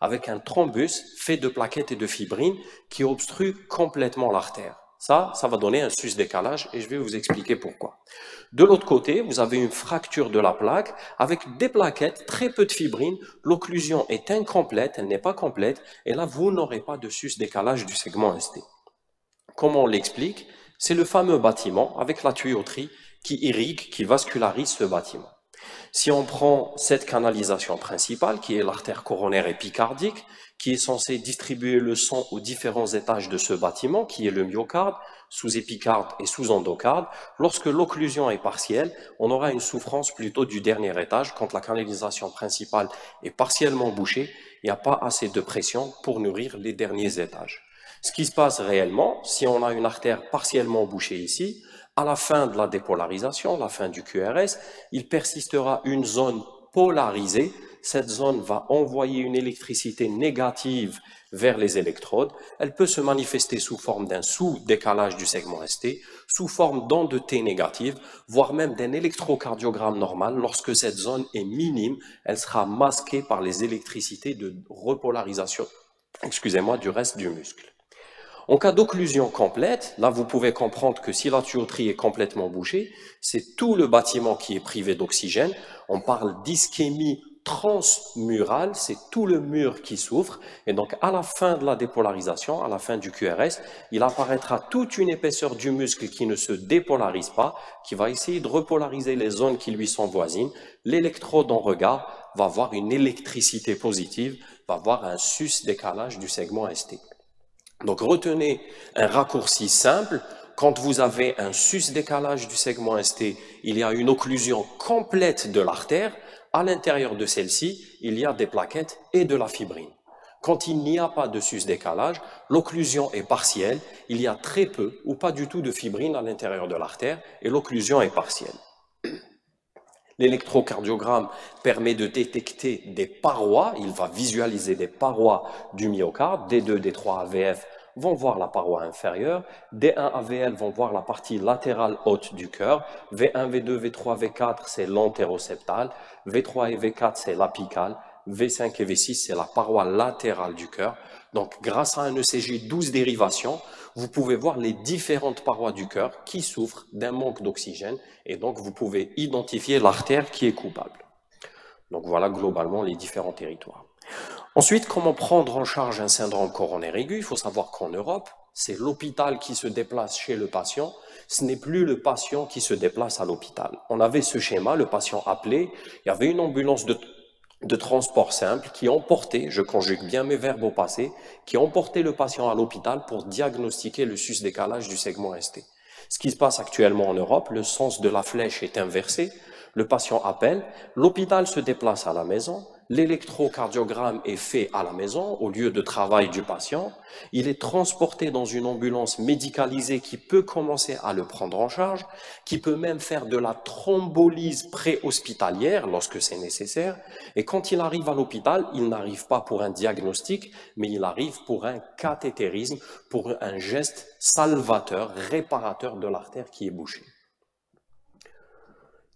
avec un thrombus fait de plaquettes et de fibrines qui obstrue complètement l'artère. Ça va donner un sus-décalage et je vais vous expliquer pourquoi. De l'autre côté, vous avez une fracture de la plaque avec des plaquettes, très peu de fibrines, l'occlusion est incomplète, elle n'est pas complète, et là, vous n'aurez pas de sus-décalage du segment ST. Comment on l'explique? C'est le fameux bâtiment avec la tuyauterie qui irrigue, qui vascularise ce bâtiment. Si on prend cette canalisation principale, qui est l'artère coronaire épicardique, qui est censée distribuer le sang aux différents étages de ce bâtiment, qui est le myocarde, sous-épicarde et sous-endocarde, lorsque l'occlusion est partielle, on aura une souffrance plutôt du dernier étage. Quand la canalisation principale est partiellement bouchée, il n'y a pas assez de pression pour nourrir les derniers étages. Ce qui se passe réellement, si on a une artère partiellement bouchée ici, à la fin de la dépolarisation, la fin du QRS, il persistera une zone polarisée. Cette zone va envoyer une électricité négative vers les électrodes. Elle peut se manifester sous forme d'un sous-décalage du segment ST, sous forme d'onde T négative, voire même d'un électrocardiogramme normal. Lorsque cette zone est minime, elle sera masquée par les électricités de repolarisation, du reste du muscle. En cas d'occlusion complète, là vous pouvez comprendre que si la tuyauterie est complètement bouchée, c'est tout le bâtiment qui est privé d'oxygène. On parle d'ischémie transmurale, c'est tout le mur qui souffre. Et donc à la fin de la dépolarisation, à la fin du QRS, il apparaîtra toute une épaisseur du muscle qui ne se dépolarise pas, qui va essayer de repolariser les zones qui lui sont voisines. L'électrode en regard va avoir une électricité positive, va avoir un sus-décalage du segment ST. Donc retenez un raccourci simple, quand vous avez un sus-décalage du segment ST, il y a une occlusion complète de l'artère, à l'intérieur de celle-ci, il y a des plaquettes et de la fibrine. Quand il n'y a pas de sus-décalage, l'occlusion est partielle, il y a très peu ou pas du tout de fibrine à l'intérieur de l'artère et l'occlusion est partielle. L'électrocardiogramme permet de détecter des parois, il va visualiser des parois du myocarde, D2, D3 AVF vont voir la paroi inférieure, D1 AVL vont voir la partie latérale haute du cœur, V1, V2, V3, V4 c'est l'antéroseptal, V3 et V4 c'est l'apical, V5 et V6 c'est la paroi latérale du cœur. Donc grâce à un ECG 12 dérivations, vous pouvez voir les différentes parois du cœur qui souffrent d'un manque d'oxygène et donc vous pouvez identifier l'artère qui est coupable. Donc voilà globalement les différents territoires. Ensuite, comment prendre en charge un syndrome coronaire aigu? Il faut savoir qu'en Europe, c'est l'hôpital qui se déplace chez le patient, ce n'est plus le patient qui se déplace à l'hôpital. On avait ce schéma, le patient appelé, il y avait une ambulance de transport simple qui emportait, je conjugue bien mes verbes au passé, qui emportait le patient à l'hôpital pour diagnostiquer le sus-décalage du segment ST. Ce qui se passe actuellement en Europe, le sens de la flèche est inversé, le patient appelle, l'hôpital se déplace à la maison, l'électrocardiogramme est fait à la maison, au lieu de travail du patient, il est transporté dans une ambulance médicalisée qui peut commencer à le prendre en charge, qui peut même faire de la thrombolyse préhospitalière lorsque c'est nécessaire, et quand il arrive à l'hôpital, il n'arrive pas pour un diagnostic, mais il arrive pour un cathétérisme, pour un geste salvateur, réparateur de l'artère qui est bouchée.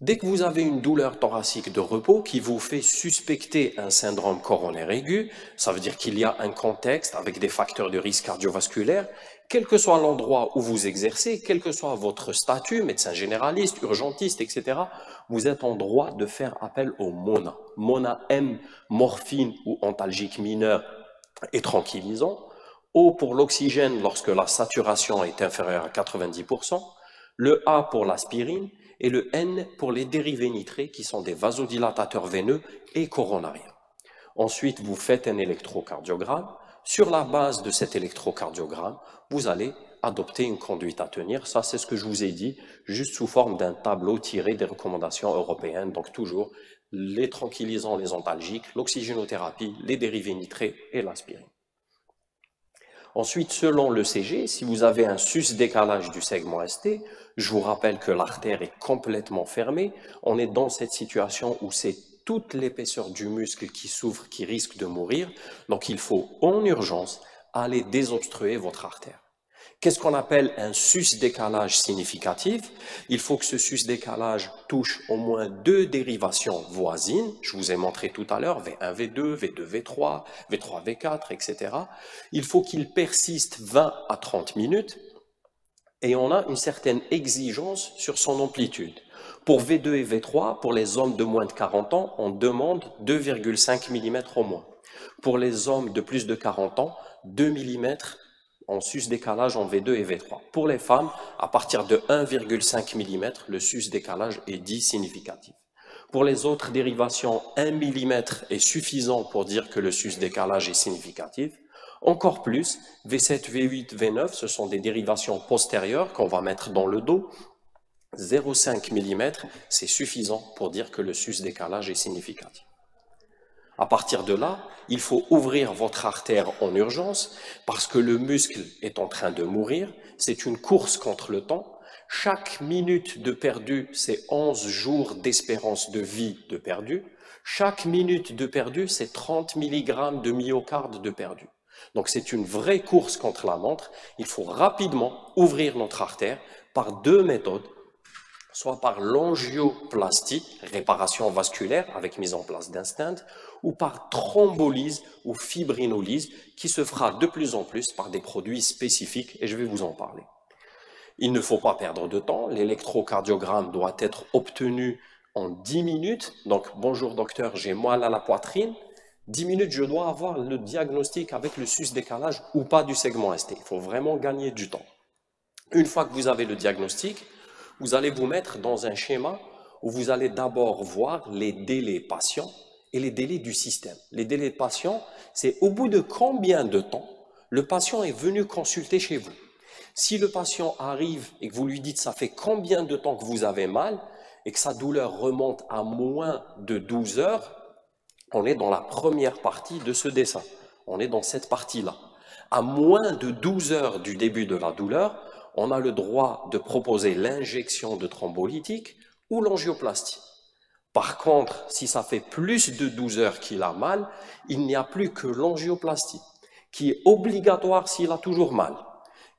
Dès que vous avez une douleur thoracique de repos qui vous fait suspecter un syndrome coronaire aigu, ça veut dire qu'il y a un contexte avec des facteurs de risque cardiovasculaire, quel que soit l'endroit où vous exercez, quel que soit votre statut, médecin généraliste, urgentiste, etc., vous êtes en droit de faire appel au MONA. MONA M, morphine ou antalgique mineur et tranquillisant. O pour l'oxygène lorsque la saturation est inférieure à 90%. Le A pour l'aspirine et le N pour les dérivés nitrés qui sont des vasodilatateurs veineux et coronariens. Ensuite, vous faites un électrocardiogramme. Sur la base de cet électrocardiogramme, vous allez adopter une conduite à tenir. Ça, c'est ce que je vous ai dit, juste sous forme d'un tableau tiré des recommandations européennes. Donc toujours les tranquillisants, les antalgiques, l'oxygénothérapie, les dérivés nitrés et l'aspirine. Ensuite, selon l'ECG, si vous avez un sus-décalage du segment ST, je vous rappelle que l'artère est complètement fermée, on est dans cette situation où c'est toute l'épaisseur du muscle qui souffre, qui risque de mourir, donc il faut en urgence aller désobstruer votre artère. Qu'est-ce qu'on appelle un sus-décalage significatif? Il faut que ce sus-décalage touche au moins 2 dérivations voisines. Je vous ai montré tout à l'heure, V1, V2, V2, V3, V3, V4, etc. Il faut qu'il persiste 20 à 30 minutes et on a une certaine exigence sur son amplitude. Pour V2 et V3, pour les hommes de moins de 40 ans, on demande 2,5 mm au moins. Pour les hommes de plus de 40 ans, 2 mm en sus-décalage en V2 et V3. Pour les femmes, à partir de 1,5 mm, le sus-décalage est dit significatif. Pour les autres dérivations, 1 mm est suffisant pour dire que le sus-décalage est significatif. Encore plus, V7, V8, V9, ce sont des dérivations postérieures qu'on va mettre dans le dos. 0,5 mm, c'est suffisant pour dire que le sus-décalage est significatif. À partir de là, il faut ouvrir votre artère en urgence parce que le muscle est en train de mourir. C'est une course contre le temps. Chaque minute de perdu, c'est 11 jours d'espérance de vie de perdu. Chaque minute de perdu, c'est 30 mg de myocarde de perdu. Donc c'est une vraie course contre la montre. Il faut rapidement ouvrir notre artère par 2 méthodes, soit par l'angioplastie, réparation vasculaire avec mise en place d'un stent, ou par thrombolyse ou fibrinolyse qui se fera de plus en plus par des produits spécifiques et je vais vous en parler. Il ne faut pas perdre de temps, l'électrocardiogramme doit être obtenu en 10 minutes. Donc bonjour docteur, j'ai mal à la poitrine. 10 minutes, je dois avoir le diagnostic avec le sus-décalage ou pas du segment ST. Il faut vraiment gagner du temps. Une fois que vous avez le diagnostic, vous allez vous mettre dans un schéma où vous allez d'abord voir les délais patients et les délais du système. Les délais patients, c'est au bout de combien de temps le patient est venu consulter chez vous. Si le patient arrive et que vous lui dites ça fait combien de temps que vous avez mal et que sa douleur remonte à moins de 12 heures, on est dans la première partie de ce dessin. On est dans cette partie-là. À moins de 12 heures du début de la douleur, on a le droit de proposer l'injection de thrombolytique ou l'angioplastie. Par contre, si ça fait plus de 12 heures qu'il a mal, il n'y a plus que l'angioplastie, qui est obligatoire s'il a toujours mal,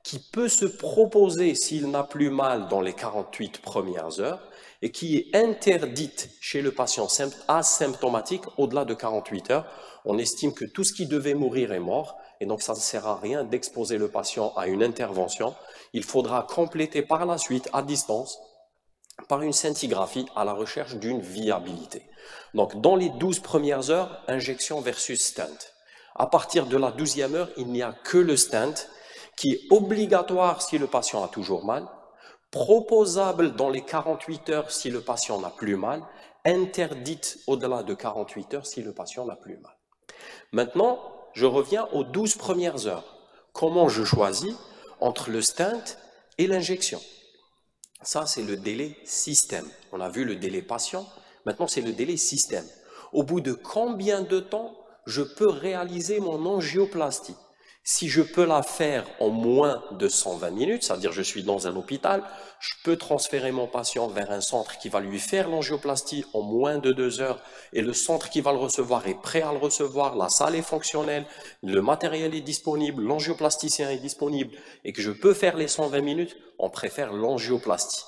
qui peut se proposer s'il n'a plus mal dans les 48 premières heures, et qui est interdite chez le patient asymptomatique au-delà de 48 heures. On estime que tout ce qui devait mourir est mort, et donc ça ne sert à rien d'exposer le patient à une intervention. Il faudra compléter par la suite, à distance, par une scintigraphie à la recherche d'une viabilité. Donc dans les 12 premières heures, injection versus stent. À partir de la 12e heure, il n'y a que le stent qui est obligatoire si le patient a toujours mal, proposable dans les 48 heures si le patient n'a plus mal, interdite au-delà de 48 heures si le patient n'a plus mal. Maintenant, je reviens aux 12 premières heures. Comment je choisis entre le stent et l'injection? Ça, c'est le délai système. On a vu le délai patient, maintenant c'est le délai système. Au bout de combien de temps je peux réaliser mon angioplastie? Si je peux la faire en moins de 120 minutes, c'est-à-dire je suis dans un hôpital, je peux transférer mon patient vers un centre qui va lui faire l'angioplastie en moins de 2 heures et le centre qui va le recevoir est prêt à le recevoir, la salle est fonctionnelle, le matériel est disponible, l'angioplasticien est disponible et que je peux faire les 120 minutes, on préfère l'angioplastie.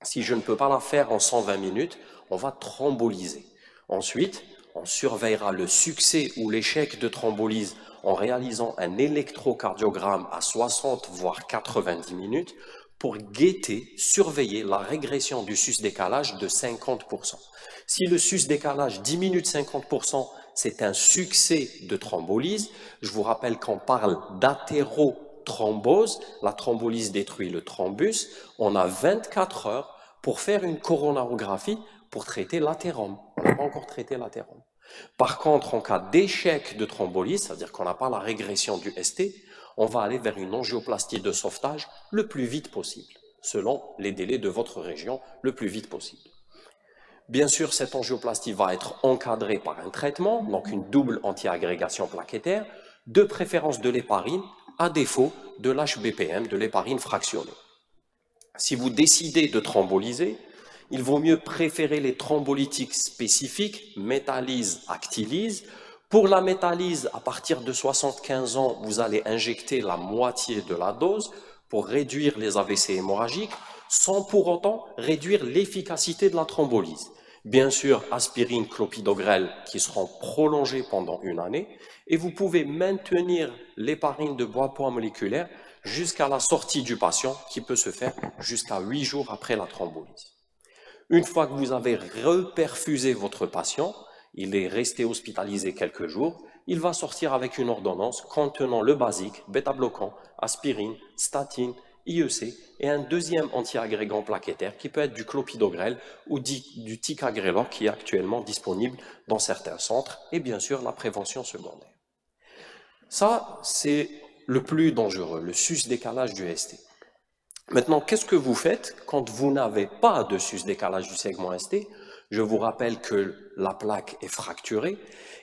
Si je ne peux pas la faire en 120 minutes, on va thromboliser. Ensuite, on surveillera le succès ou l'échec de thrombolyse en réalisant un électrocardiogramme à 60 voire 90 minutes pour guetter, surveiller la régression du sus-décalage de 50%. Si le sus-décalage diminue de 50%, c'est un succès de thrombolyse. Je vous rappelle qu'on parle d'athérothrombose, la thrombolyse détruit le thrombus. On a 24 heures pour faire une coronarographie pour traiter l'athérome. On n'a pas encore traité l'athérome. Par contre, en cas d'échec de thrombolyse, c'est-à-dire qu'on n'a pas la régression du ST, on va aller vers une angioplastie de sauvetage le plus vite possible, selon les délais de votre région, le plus vite possible. Bien sûr, cette angioplastie va être encadrée par un traitement, donc une double antiagrégation plaquettaire, de préférence de l'héparine, à défaut de l'HBPM, de l'héparine fractionnée. Si vous décidez de thromboliser, il vaut mieux préférer les thrombolytiques spécifiques, métallyse, actylyse, Pour la métalyse, à partir de 75 ans, vous allez injecter la moitié de la dose pour réduire les AVC hémorragiques, sans pour autant réduire l'efficacité de la thrombolyse. Bien sûr, aspirine, clopidogrel qui seront prolongés pendant une année, et vous pouvez maintenir l'héparine de bois-poids moléculaire jusqu'à la sortie du patient, qui peut se faire jusqu'à 8 jours après la thrombolyse. Une fois que vous avez reperfusé votre patient, il est resté hospitalisé quelques jours, il va sortir avec une ordonnance contenant le basique, bêta-bloquant, aspirine, statine, IEC et un deuxième antiagrégant plaquettaire qui peut être du clopidogrel ou du ticagrelor qui est actuellement disponible dans certains centres et bien sûr la prévention secondaire. Ça, c'est le plus dangereux, le sus-décalage du ST. Maintenant, qu'est-ce que vous faites quand vous n'avez pas de sus-décalage du segment ST? Je vous rappelle que la plaque est fracturée,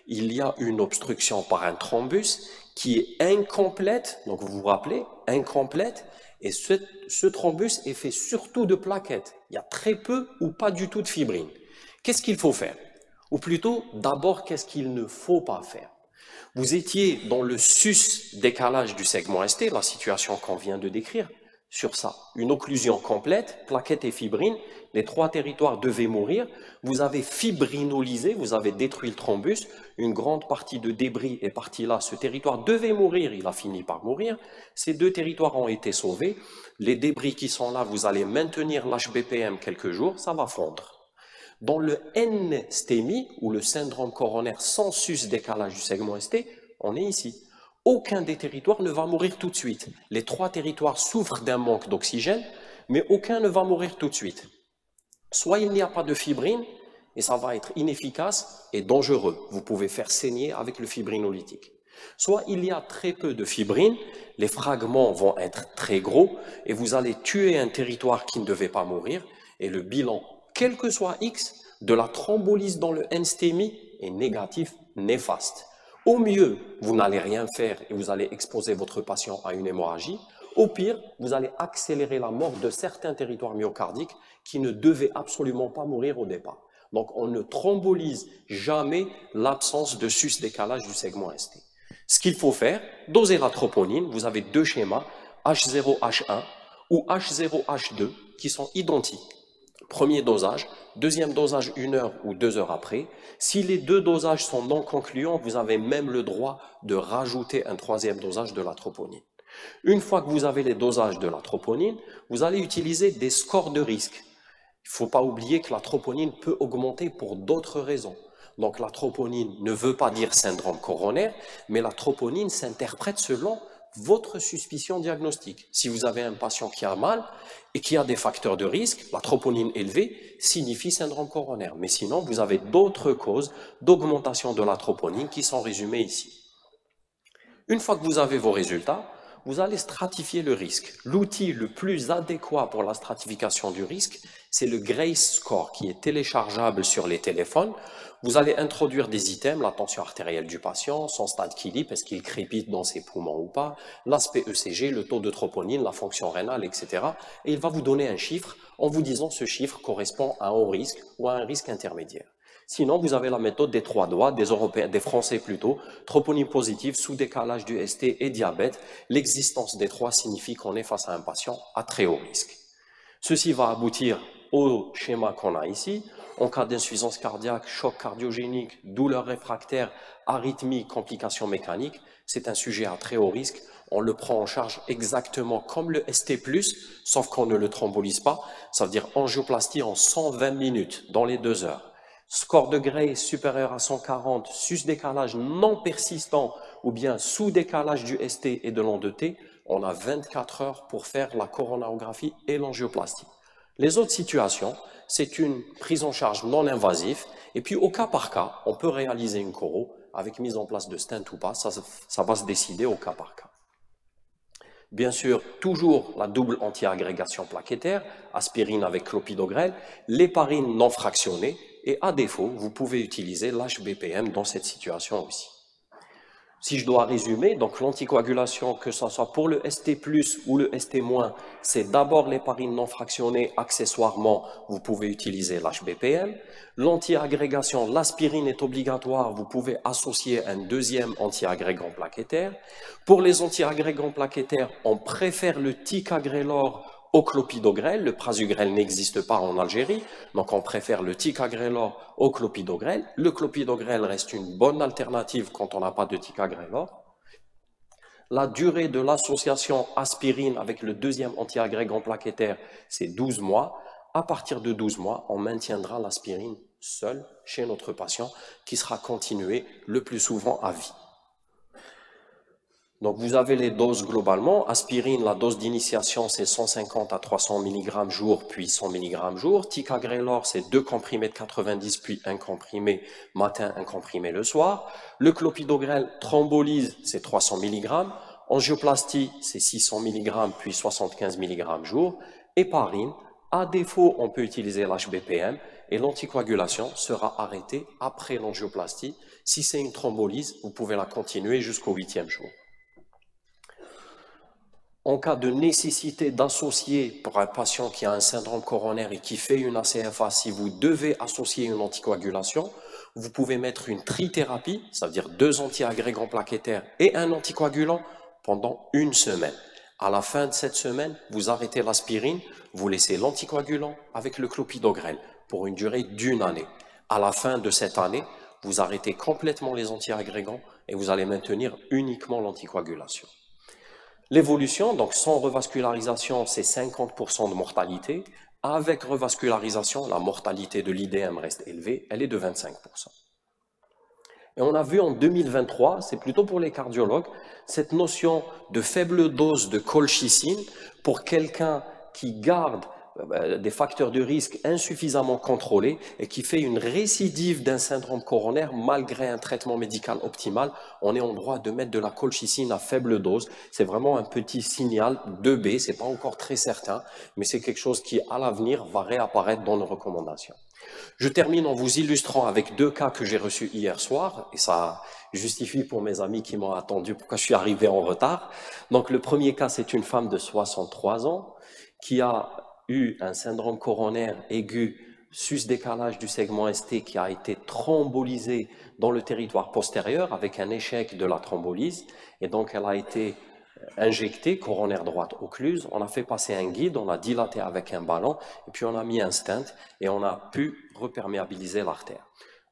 il y a une obstruction par un thrombus qui est incomplète, donc vous vous rappelez, incomplète, et ce thrombus est fait surtout de plaquettes. Il y a très peu ou pas du tout de fibrine. Qu'est-ce qu'il faut faire? Ou plutôt, d'abord, qu'est-ce qu'il ne faut pas faire? Vous étiez dans le sus-décalage du segment ST, la situation qu'on vient de décrire, sur ça. Une occlusion complète, plaquettes et fibrine, les trois territoires devaient mourir. Vous avez fibrinolisé, vous avez détruit le thrombus, une grande partie de débris est partie là, ce territoire devait mourir, il a fini par mourir. Ces deux territoires ont été sauvés. Les débris qui sont là, vous allez maintenir l'HBPM quelques jours, ça va fondre. Dans le N-stémie, ou le syndrome coronaire sans sus-décalage du segment ST, on est ici. Aucun des territoires ne va mourir tout de suite. Les trois territoires souffrent d'un manque d'oxygène, mais aucun ne va mourir tout de suite. Soit il n'y a pas de fibrine, et ça va être inefficace et dangereux. Vous pouvez faire saigner avec le fibrinolytique. Soit il y a très peu de fibrine, les fragments vont être très gros, et vous allez tuer un territoire qui ne devait pas mourir, et le bilan, quel que soit X, de la thrombolyse dans le N-stémie est négatif, néfaste. Au mieux, vous n'allez rien faire et vous allez exposer votre patient à une hémorragie. Au pire, vous allez accélérer la mort de certains territoires myocardiques qui ne devaient absolument pas mourir au départ. Donc, on ne thrombolise jamais l'absence de sus-décalage du segment ST. Ce qu'il faut faire, doser la troponine. Vous avez deux schémas, H0H1 ou H0H2, qui sont identiques. Premier dosage, deuxième dosage 1 heure ou 2 heures après. Si les deux dosages sont non concluants, vous avez même le droit de rajouter un troisième dosage de la troponine. Une fois que vous avez les dosages de la troponine, vous allez utiliser des scores de risque. Il ne faut pas oublier que la troponine peut augmenter pour d'autres raisons. Donc la troponine ne veut pas dire syndrome coronaire, mais la troponine s'interprète selon votre suspicion diagnostique. Si vous avez un patient qui a mal et qui a des facteurs de risque, la troponine élevée signifie syndrome coronaire. Mais sinon, vous avez d'autres causes d'augmentation de la troponine qui sont résumées ici. Une fois que vous avez vos résultats, vous allez stratifier le risque. L'outil le plus adéquat pour la stratification du risque, c'est le Grace Score qui est téléchargeable sur les téléphones. Vous allez introduire des items, la tension artérielle du patient, son stade Killip, est-ce qu'il crépite dans ses poumons ou pas, l'aspect ECG, le taux de troponine, la fonction rénale, etc. Et il va vous donner un chiffre en vous disant ce chiffre correspond à un haut risque ou à un risque intermédiaire. Sinon, vous avez la méthode des trois doigts, des Européens, des Français plutôt, troponine positive, sous-décalage du ST et diabète. L'existence des trois signifie qu'on est face à un patient à très haut risque. Ceci va aboutir au schéma qu'on a ici. En cas d'insuffisance cardiaque, choc cardiogénique, douleur réfractaire, arythmie, complications mécaniques, c'est un sujet à très haut risque. On le prend en charge exactement comme le ST+, sauf qu'on ne le thrombolise pas. Ça veut dire angioplastie en 120 minutes, dans les 2 heures. Score de Gray supérieur à 140, sus-décalage non persistant ou bien sous-décalage du ST et de l'an de T, on a 24 heures pour faire la coronarographie et l'angioplastie. Les autres situations, c'est une prise en charge non invasive et puis au cas par cas, on peut réaliser une choro avec mise en place de stent ou pas, ça va se décider au cas par cas. Bien sûr, toujours la double anti-agrégation plaquettaire, aspirine avec clopidogrel, l'héparine non fractionnée, et à défaut, vous pouvez utiliser l'HBPM dans cette situation aussi. Si je dois résumer, donc l'anticoagulation, que ce soit pour le ST+, ou le ST-, c'est d'abord l'héparine non fractionnée, accessoirement, vous pouvez utiliser l'HBPM. L'antiagrégation, l'aspirine est obligatoire, vous pouvez associer un deuxième antiagrégant plaquettaire. Pour les antiagrégants plaquettaires, on préfère le ticagrelor au clopidogrel. Le prasugrel n'existe pas en Algérie, donc on préfère le ticagrelor au clopidogrel. Le clopidogrel reste une bonne alternative quand on n'a pas de ticagrelor. La durée de l'association aspirine avec le deuxième antiagrégant plaquettaire, c'est 12 mois. À partir de 12 mois, on maintiendra l'aspirine seule chez notre patient qui sera continuée le plus souvent à vie. Donc vous avez les doses globalement. Aspirine, la dose d'initiation, c'est 150 à 300 mg jour, puis 100 mg jour. Ticagrelor, c'est 2 comprimés de 90, puis un comprimé matin, un comprimé le soir. Le clopidogrel thrombolyse, c'est 300 mg. Angioplastie, c'est 600 mg, puis 75 mg jour. Héparine, à défaut, on peut utiliser l'HBPM et l'anticoagulation sera arrêtée après l'angioplastie. Si c'est une thrombolyse, vous pouvez la continuer jusqu'au 8e jour. En cas de nécessité d'associer pour un patient qui a un syndrome coronaire et qui fait une ACFA, si vous devez associer une anticoagulation, vous pouvez mettre une trithérapie, ça veut dire 2 antiagrégants plaquettaires et un anticoagulant pendant 1 semaine. À la fin de cette semaine, vous arrêtez l'aspirine, vous laissez l'anticoagulant avec le clopidogrel pour une durée d'1 année. À la fin de cette année, vous arrêtez complètement les antiagrégants et vous allez maintenir uniquement l'anticoagulation. L'évolution, donc sans revascularisation, c'est 50% de mortalité. Avec revascularisation, la mortalité de l'IDM reste élevée, elle est de 25%. Et on a vu en 2023, c'est plutôt pour les cardiologues, cette notion de faible dose de colchicine pour quelqu'un qui garde des facteurs de risque insuffisamment contrôlés et qui fait une récidive d'un syndrome coronaire malgré un traitement médical optimal, on est en droit de mettre de la colchicine à faible dose. C'est vraiment un petit signal 2B, c'est pas encore très certain, mais c'est quelque chose qui, à l'avenir, va réapparaître dans nos recommandations. Je termine en vous illustrant avec 2 cas que j'ai reçus hier soir, et ça justifie pour mes amis qui m'ont attendu pourquoi je suis arrivé en retard. Donc le premier cas, c'est une femme de 63 ans qui a eu un syndrome coronaire aigu, sus-décalage du segment ST qui a été thrombolisé dans le territoire postérieur avec un échec de la thrombolyse, et donc elle a été injectée, coronaire droite occluse, on a fait passer un guide, on a dilaté avec un ballon, et puis on a mis un stent, et on a pu reperméabiliser l'artère.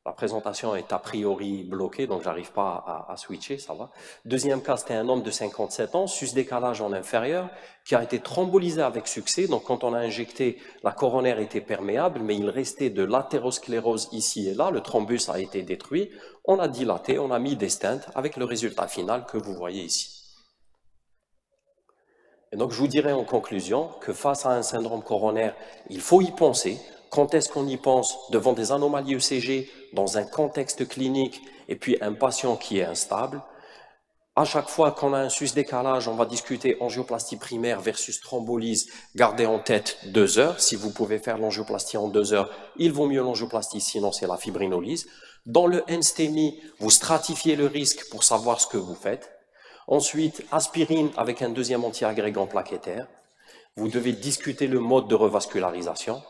La présentation est a priori bloquée, donc j'arrive pas à switcher, ça va. Deuxième cas, c'était un homme de 57 ans, sus-décalage en inférieur, qui a été thrombolisé avec succès. Donc quand on a injecté, la coronaire était perméable, mais il restait de l'athérosclérose ici et là, le thrombus a été détruit, on a dilaté, on a mis des stents, avec le résultat final que vous voyez ici. Et donc je vous dirais en conclusion que face à un syndrome coronaire, il faut y penser. Quand est-ce qu'on y pense? Devant des anomalies ECG, dans un contexte clinique, et puis un patient qui est instable. À chaque fois qu'on a un sus-décalage, on va discuter angioplastie primaire versus thrombolyse. Gardez en tête 2 heures. Si vous pouvez faire l'angioplastie en 2 heures, il vaut mieux l'angioplastie, sinon c'est la fibrinolyse. Dans le NSTEMI, vous stratifiez le risque pour savoir ce que vous faites. Ensuite, aspirine avec un deuxième antiagrégant plaquettaire. Vous devez discuter le mode de revascularisation.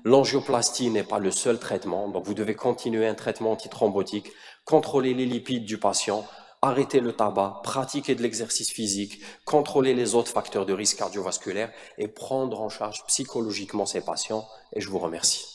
L'angioplastie n'est pas le seul traitement, donc vous devez continuer un traitement antithrombotique, contrôler les lipides du patient, arrêter le tabac, pratiquer de l'exercice physique, contrôler les autres facteurs de risque cardiovasculaire et prendre en charge psychologiquement ces patients. Et je vous remercie.